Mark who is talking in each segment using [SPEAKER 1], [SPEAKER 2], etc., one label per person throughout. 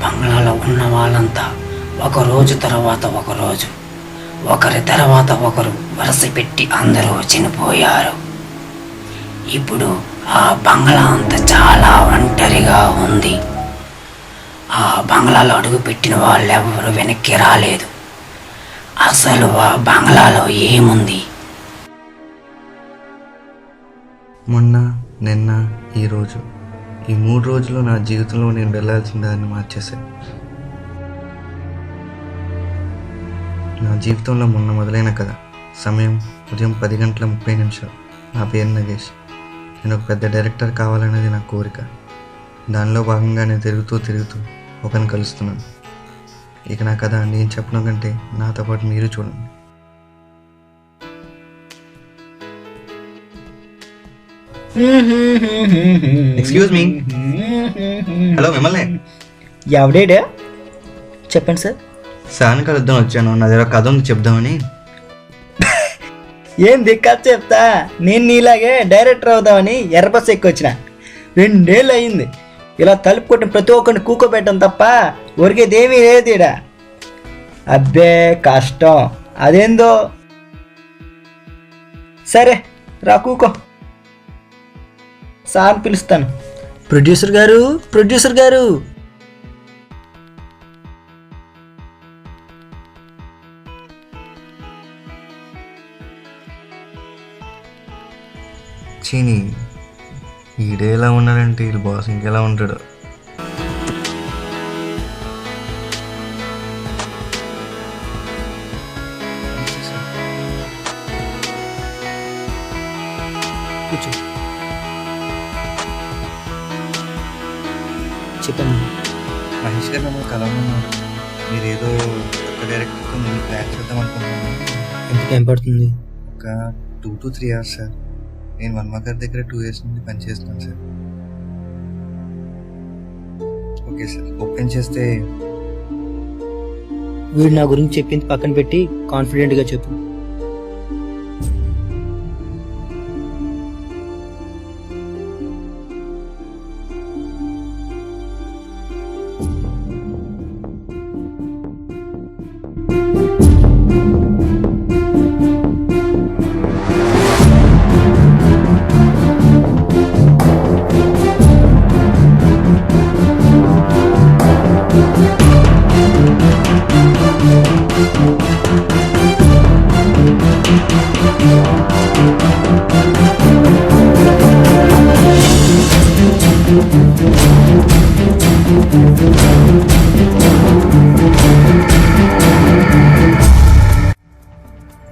[SPEAKER 1] బంగ్లాలో ఉన్న వాళ్ళంతా ఒకరోజు తర్వాత ఒకరోజు, ఒకరి తర్వాత ఒకరు వరుస పెట్టి అందరూ చనిపోయారు. ఇప్పుడు ఆ బంగ్లా అంతా చాలా ఒంటరిగా ఉంది. ఆ బంగ్లాలో అడుగు పెట్టిన వాళ్ళెవరూ వెనక్కి రాలేదు. అసలు ఆ బంగ్లాలో ఏముంది?
[SPEAKER 2] మొన్న, నిన్న, ఈరోజు, ఈ 3 రోజులు నా జీవితంలో నేను వెళ్ళాల్సిన దాన్ని మార్చేశాను. నా జీవితంలో మొన్న మొదలైన కథ. సమయం ఉదయం 10:30 నా పేరు నగేష్. నేను ఒక పెద్ద డైరెక్టర్ కావాలనేది నా కోరిక. దానిలో భాగంగా నేను తిరుగుతూ ఒకరిని కలుస్తున్నాను. ఇక నా కథ నేను చెప్పడం కంటే నాతో పాటు మీరు చూడండి. Excuse me. హలో, మిమ్మల్ని.
[SPEAKER 3] ఎవడేడా? చెప్పండి సార్.
[SPEAKER 2] సార్ని కలుద్దాం వచ్చాను. నా దగ్గర కథ ఉంది చెప్దామని.
[SPEAKER 3] ఏం దిక్కదు చెప్తా. నేను నీలాగే డైరెక్టర్ అవుదామని ఎర్రబస్ ఎక్కి వచ్చిన. 2 ఏళ్ళు అయింది. ఇలా తలుపు కొట్టిన ప్రతి ఒక్కరిని కూకోబెట్టడం తప్ప ఒరిగేదేమీ లేదు ఈడ. అబ్బే కష్టం. అదేందో. సరే రా కూకో. సార్ పిలుస్తాను. ప్రొడ్యూసర్ గారు.
[SPEAKER 2] చీని ఈడే ఎలా ఉన్నాడంటే వీళ్ళు బాస్ ఇంకెలా ఉంటాడు.
[SPEAKER 3] కూర్చో. చెప్పండి.
[SPEAKER 2] మహేష్ గారు నన్ను కలవమన్నారు. మీరు ఏదో కొత్త డైరెక్టర్తో నేను ప్లాన్ చేద్దాం అనుకుంటున్నాను.
[SPEAKER 3] ఎంత టైం పడుతుంది?
[SPEAKER 2] ఒక 2 to 3 hours సార్. నేను వర్మ గారి దగ్గర 2 years నుండి పనిచేస్తున్నాను సార్. ఓకే సార్, ఓపెన్ చేస్తే.
[SPEAKER 3] వీడు నా గురించి చెప్పింది పక్కన పెట్టి కాన్ఫిడెంట్గా చెప్పు.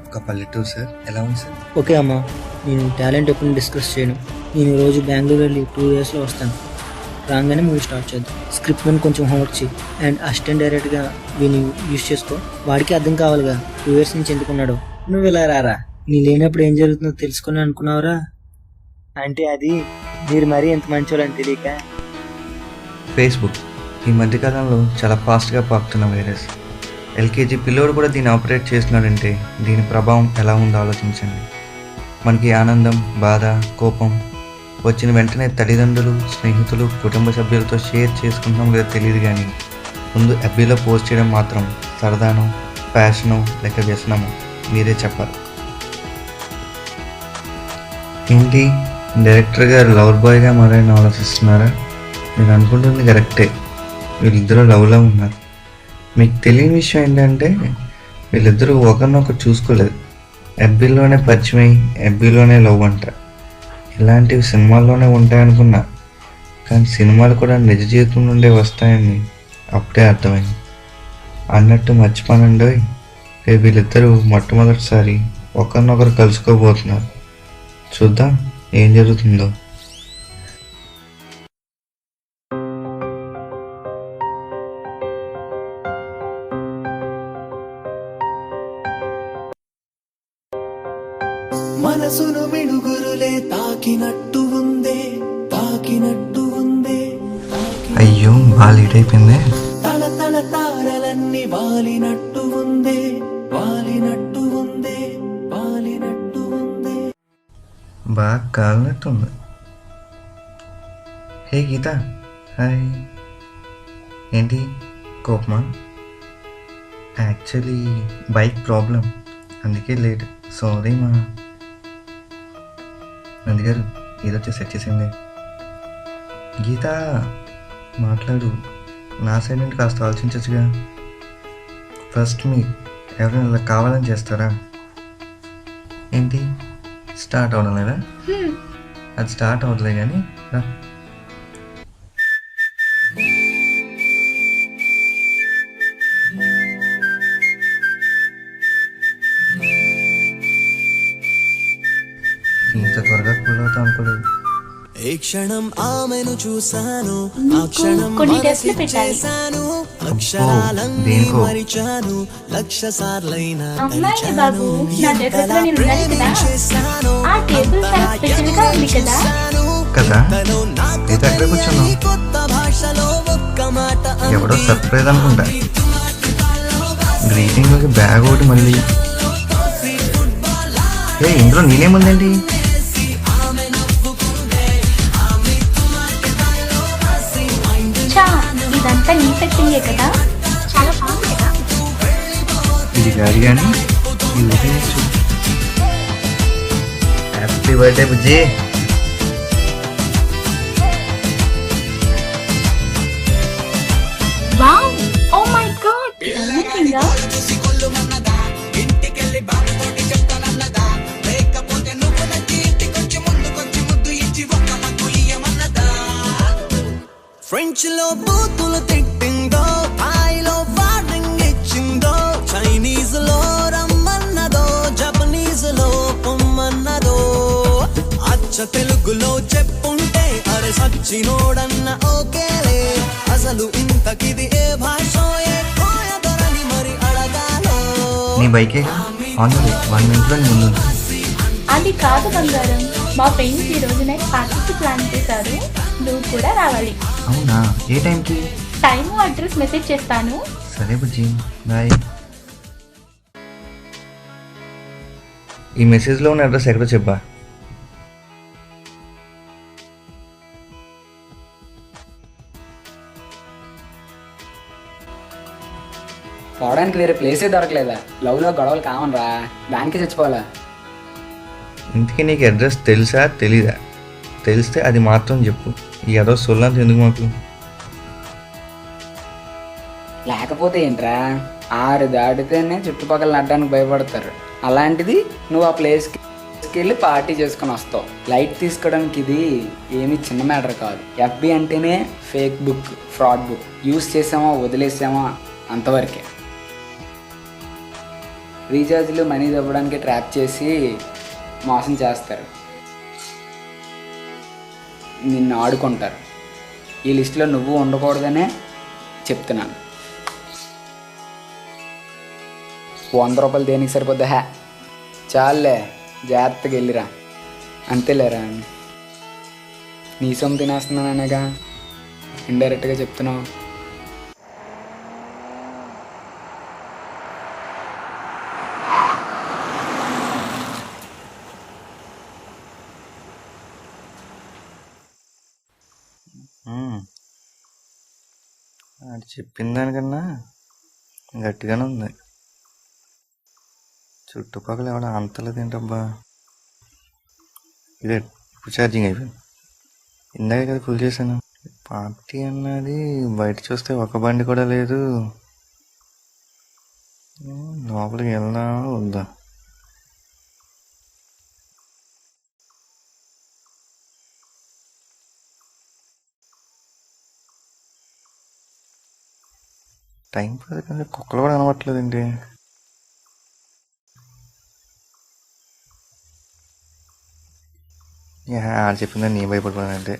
[SPEAKER 2] ఒక పల్లెటూరు సార్. ఎలా ఉంది సార్?
[SPEAKER 3] ఓకే అమ్మా, నేను టాలెంట్ ఎప్పుడు డిస్కస్ చేయను. నేను ఈరోజు బెంగళూరు వెళ్ళి 2 yearsలో వస్తాను. రాగానే మూవీ స్టార్ట్ చేద్దాం. స్క్రిప్ట్ మీద కొంచెం హోంవర్క్ చేయి అండ్ అసిస్టెంట్ డైరెక్ట్గా వీని యూజ్ చేసుకో. వాడికి అర్థం కావాలిగా 2 years నుంచి ఎందుకున్నాడు. నువ్వు ఇలా రారా. నీ లేనప్పుడు ఏం జరుగుతుందో తెలుసుకొని అనుకున్నావురా. అంటే అది మీరు మరీ ఎంత మంచోళ్ళని తెలియక.
[SPEAKER 2] ఫేస్బుక్ ఈ మధ్యకాలంలో చాలా ఫాస్ట్గా పాకుతున్న వైరస్. LKG పిల్లోడు కూడా దీన్ని ఆపరేట్ చేస్తున్నాడంటే దీని ప్రభావం ఎలా ఉందో ఆలోచించండి. మనకి ఆనందం, బాధ, కోపం వచ్చిన వెంటనే తల్లిదండ్రులు, స్నేహితులు, కుటుంబ సభ్యులతో షేర్ చేసుకుంటాం లేదా తెలియదు, కానీ ముందు FBలో పోస్ట్ చేయడం మాత్రం సరదాను, ప్యాషను లేక వ్యసనము? మీరే చెప్పాలి. ఏంటి డైరెక్టర్ గారు లవర్ బాయ్గా మారని ఆలోచిస్తున్నారా? మీరు అనుకుంటుంది కరెక్టే. వీళ్ళిద్దరూ లవ్లో ఉన్నారు. మీకు తెలియని విషయం ఏంటంటే వీళ్ళిద్దరూ ఒకరినొకరు చూసుకోలేదు. FBలోనే పరిచయమై FBలోనే లవ్ అంట. ఇలాంటివి సినిమాల్లోనే ఉంటాయనుకున్నా, కానీ సినిమాలు కూడా నిజ జీవితం నుండే వస్తాయని అప్పుడే అర్థమైంది. అన్నట్టు మర్చిపోనండి, రేపు వీళ్ళిద్దరూ మొట్టమొదటిసారి ఒకరినొకరు కలుసుకోబోతున్నారు. చూద్దాం ఏం జరుగుతుందో.
[SPEAKER 4] మనసును మిడుగురులే తాకినట్టు ఉందే.
[SPEAKER 2] అయ్యో బాగా లేట్ అయిపోయింది.
[SPEAKER 4] తల తారలన్నీ వాలినట్టు ఉందే.
[SPEAKER 2] బాగా కాలినట్టుంది. హే గీత, హాయ్. ఏంటి కోపమా? యాక్చువల్లీ బైక్ ప్రాబ్లం, అందుకే లేట్. సారీ మా. నందిగారు ఏదో సెట్ చేసింది. గీత మాట్లాడు, నా సైడ్ నుండి కాస్త ఆలోచించచ్చుగా. ఫస్ట్ మీ ఎవరైనా ఇలా కావాలని చేస్తారా? ఏంటి స్టార్ట్ అవడం లేదా? అది స్టార్ట్ అవ్వట్లే కానీ రా. ఇంత త్వరగా కూల్ అవుతా అనుకోలేదు.
[SPEAKER 4] ఏ క్షణం ఆమెను చూశాను, ఆ
[SPEAKER 5] నీకు
[SPEAKER 4] క్షణం
[SPEAKER 5] కొన్ని
[SPEAKER 4] మనసి
[SPEAKER 5] టెస్ట్లు పెట్టాలి.
[SPEAKER 4] చేశాను. అక్షరాలన్నీ
[SPEAKER 2] దేనికో?
[SPEAKER 4] మరిచాను, లక్ష సార్లైనా
[SPEAKER 5] అమ్మాయి బాబు, నా దగ్గర నేను ఉండాలి కదా.
[SPEAKER 4] చేశాను.
[SPEAKER 5] ఆ టేబుల్ చాలా స్పెషల్ గా ఉంది కదా.
[SPEAKER 2] కదా ఇది ఎక్కడ కూర్చున్నావు?
[SPEAKER 4] కొత్త భాషలో ఒక్క మాట
[SPEAKER 2] ఎవడో సర్ప్రైజ్ అనుకుంటా. గ్రీటింగ్కి బ్యాగ్ ఒకటి మళ్ళీ. ఏ ఇందులో నేనేముందండి?
[SPEAKER 5] చా, ఇదంతా నీ సెట్టింగే కదా. చాలా బాగుంది కదా.
[SPEAKER 2] ఇది కాదు కానీ ఇది ఊహించు. Happy birthday Bujji.
[SPEAKER 5] Wow, oh my God, amazing.
[SPEAKER 4] French లో బూతులు తిట్టిందో, థాయిలో వార్నింగ్ ఇచ్చిందో, చైనీస్ లో రమ్మన్నదో, జపనీస్ లో పొమ్మన్నదో, అచ్చ తెలుగులో చెప్పుంటే అరే సచ్చినోడన్న ఓకేలే. అసలు ఇంతకిది ఏ భాషో ఏ కోయదరని మరి అడగాలో.
[SPEAKER 2] నీ బైకే ఆన్ 1 minute నీ ముందు.
[SPEAKER 5] అది కాదు బంగారం, మా ఫ్రెండ్స్ ఈ రోజు నైట్ పార్టీకి ప్లాన్ చేశారు, నువ్వు కూడా రావాలి.
[SPEAKER 2] అవునా? ఏ టైంకి?
[SPEAKER 5] టైము అడ్రస్ మెసేజ్ చేస్తాను.
[SPEAKER 2] సరే బుజ్జి, బాయ్. ఈ మెసేజ్లో ఉన్న అడ్రస్ ఎక్కడో చెప్పా.
[SPEAKER 1] పోవడానికి వేరే ప్లేసే దొరకలేదా? లవ్లో గొడవలు కావనరా, దానికి చచ్చిపోవాలా?
[SPEAKER 2] ఇంతకీ నీకు అడ్రస్ తెలుసా తెలీదా? తెలిస్తే అది మాత్రం చెప్పు. ఈ అదో సొల్లంత ఎందుకు మాకు?
[SPEAKER 1] లేకపోతే ఏంట్రా, 6 దాటితేనే చుట్టుపక్కల నడ్డానికి భయపడతారు. అలాంటిది నువ్వు ఆ ప్లేస్కి వెళ్ళి పార్టీ చేసుకొని వస్తావు. లైట్ తీసుకోవడానికి ఇది ఏమీ చిన్న మ్యాటర్ కాదు. ఎఫ్బి అంటేనే fake book, fraud book. Use చేసామా వదిలేసామా అంతవరకే. రీఛార్జ్లు మనీ దవ్వడానికి ట్రాప్ చేసి మోసం చేస్తారు, నిన్ను ఆడుకుంటారు. ఈ లిస్టులో నువ్వు ఉండకూడదనే చెప్తున్నాను. 100 రూపాయలు దేనికి సరిపోద్దా? హ్యా చాలే, జాగ్రత్తగా వెళ్ళిరా. అంతేలేరా, నీ సొమ్ము తినేస్తున్నాననేగా ఇండైరెక్ట్గా చెప్తున్నావు.
[SPEAKER 2] అది చెప్పిన దానికన్నా గట్టిగానే ఉంది. చుట్టుపక్కల ఎవడ అంతలేదు ఏంటబ్బా. ఇదే ఇప్పుడు ఛార్జింగ్ అయిపోయింది. ఇందాక కదా ఫుల్ చేశాను. పార్టీ అన్నది బయట చూస్తే ఒక బండి కూడా లేదు. లోపలికి వెళ్దామా వద్దా? టైం పది కానీ కుక్కలు కూడా కనబట్టలేదండి. ఆడు చెప్పిందని నేను భయపడిపోయానంటే.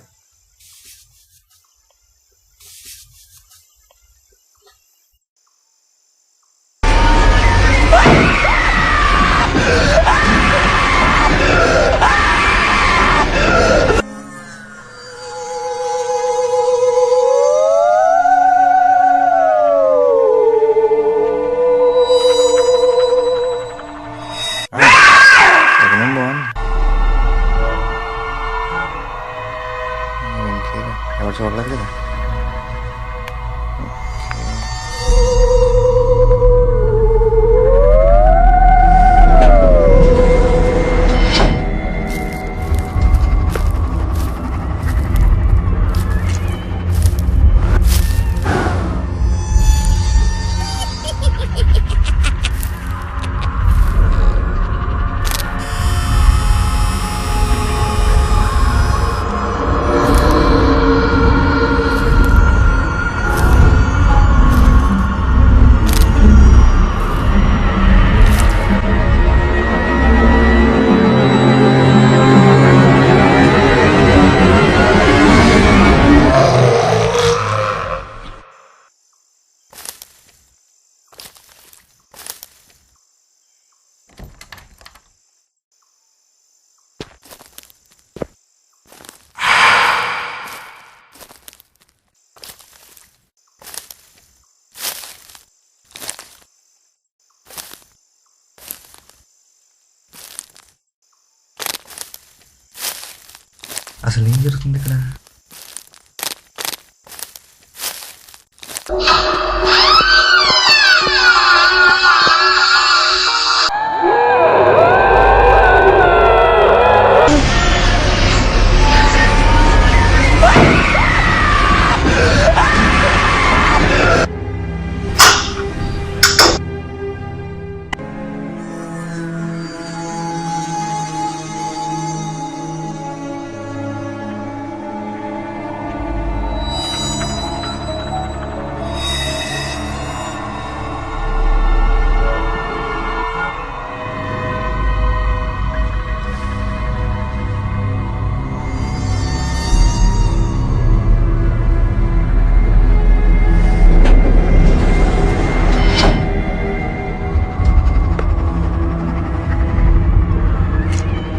[SPEAKER 2] అసలు ఏం జరుగుతుంది ఇక్కడ?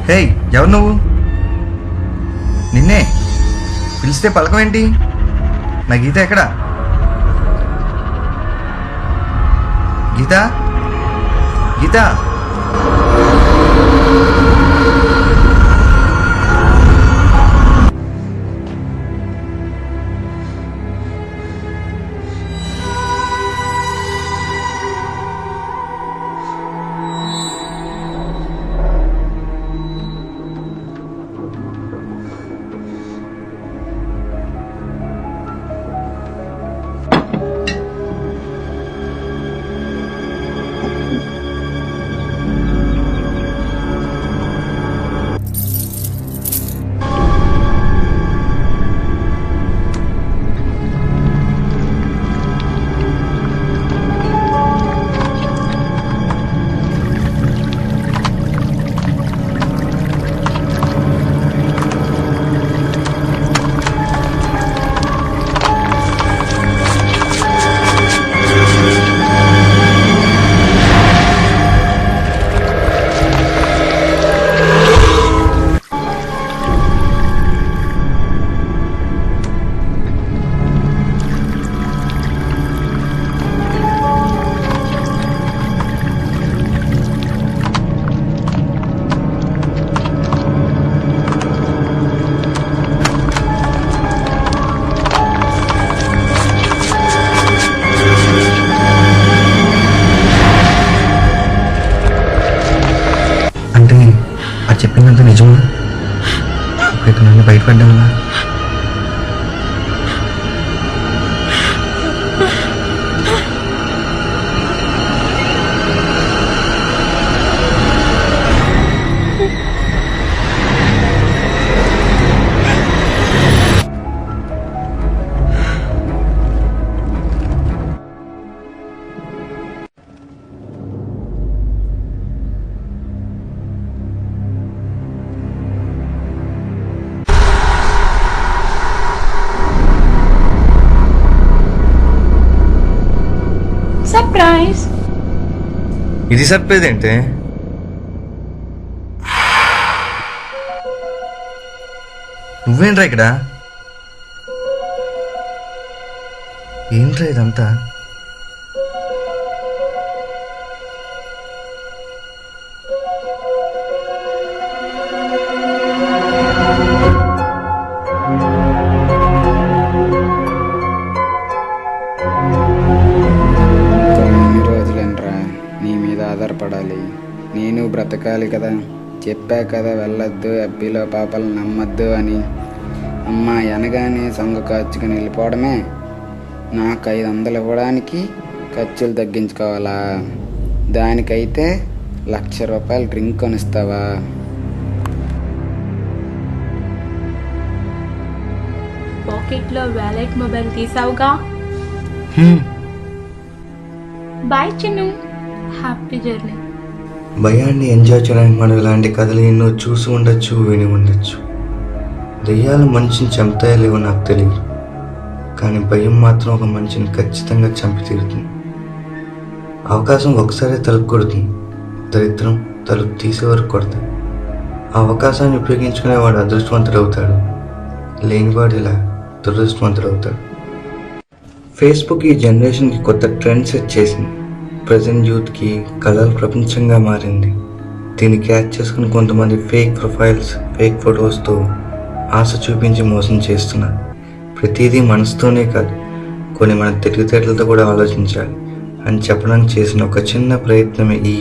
[SPEAKER 2] హే, ఎవరు నువ్వు? నిన్నే పిలిస్తే పలకం ఏంటి? నా గీత ఎక్కడా? గీత, గీత. అంటే అది చెప్పిందంత నిజమా? ఇక్కడ నుండి బయటపడ్డామా?
[SPEAKER 5] సర్ప్రైజ్.
[SPEAKER 2] ఇది సర్ప్రైజ్ ఏంటి? నువ్వేంట్రా ఇక్కడ? ఏంట్రా ఇదంతా?
[SPEAKER 1] ఆధారపడాలి, నేను బ్రతకాలి కదా. చెప్పా కదా వెళ్ళొద్దు, అబ్బిలో పాపలు నమ్మద్దు అని. అమ్మ అనగానే సొంగ ఖర్చుకుని వెళ్ళిపోవడమే. నాకు 500 ఇవ్వడానికి ఖర్చులు తగ్గించుకోవాలా? దానికైతే ₹1,00,000 డ్రింక్ కొనిస్తావా?
[SPEAKER 5] పాకెట్లో వ్యాలెట్ మొబైల్ తీసావుగా. Bye Chinnu, happy journey.
[SPEAKER 2] భయాన్ని ఎంజాయ్ చేయడానికి మనం ఇలాంటి కథలు ఎన్నో చూసి ఉండొచ్చు, విని ఉండొచ్చు. దెయ్యాలు మనిషిని చంపుతాయో లేవో నాకు తెలియదు, కానీ భయం మాత్రం ఒక మనిషిని ఖచ్చితంగా చంపి తీరుతుంది. అవకాశం ఒకసారి తలుపు కొడుతుంది, దరిద్రం తలుపు తీసే వరకు కొడతాడు. ఆ అవకాశాన్ని ఉపయోగించుకునేవాడు అదృష్టవంతుడు అవుతాడు, లేనివాడు ఇలా దురదృష్టవంతుడు అవుతాడు. ఫేస్బుక్ ఈ జనరేషన్కి కొత్త ట్రెండ్ సెట్ చేసింది. ప్రజెంట్ యూత్కి కళలు ప్రపంచంగా మారింది. దీన్ని క్యాచ్ చేసుకుని కొంతమంది ఫేక్ ప్రొఫైల్స్, ఫేక్ ఫొటోస్తో ఆశ చూపించి మోసం చేస్తున్నారు. ప్రతిదీ మనసుతోనే కాదు, కొన్ని మన తెలివితేటలతో కూడా ఆలోచించాలి అని చెప్పడానికి చేసిన ఒక చిన్న ప్రయత్నమే ఈ